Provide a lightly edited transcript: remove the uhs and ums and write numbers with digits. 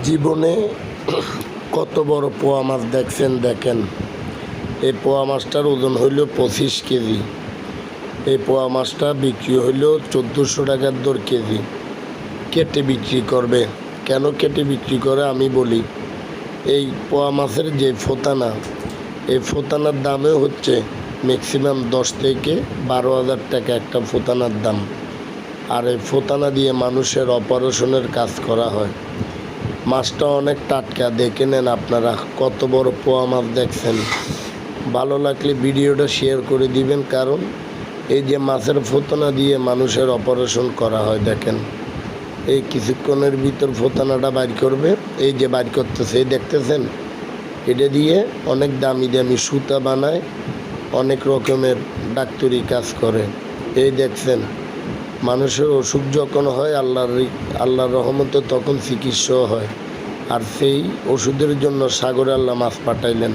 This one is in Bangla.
জীবনে কত বড় পোয়া মাছ দেখছেন? দেখেন, এই পোয়া মাছটার ওজন হইল 25 কেজি। এই পোয়া মাছটা বিক্রি হইল 1400 টাকার দর কেজি। কেটে বিক্রি করবে। কেন কেটে বিক্রি করে আমি বলি। এই পোয়া মাছের যে ফোতানা, এই ফোতানার দামে হচ্ছে ম্যাক্সিমাম 10 থেকে 12,000 টাকা একটা ফোতানার দাম। আর এই ফোতানা দিয়ে মানুষের অপারেশনের কাজ করা হয়। মাছটা অনেক টাটকা, দেখে নেন আপনারা কত বড় পোয়া মাছ দেখছেন। ভালো লাগলে ভিডিওটা শেয়ার করে দিবেন, কারণ এই যে মাছের ফোতানা দিয়ে মানুষের অপারেশন করা হয়। দেখেন, এই কিছুক্ষণের ভিতর ফোতানাটা বাইর করবে। এই যে বাইর করতেছে, এই দেখতেছেন, এটা দিয়ে অনেক দামি দামি সুতা বানায়, অনেক রকমের ডাক্তারি কাজ করে। এই দেখছেন, মানুষের অসুখ যখন হয় আল্লাহর রহমতে তখন চিকিৎসাও হয়। আর সেই ওষুধের জন্য সাগরে আল্লাহ মাছ পাঠাইলেন।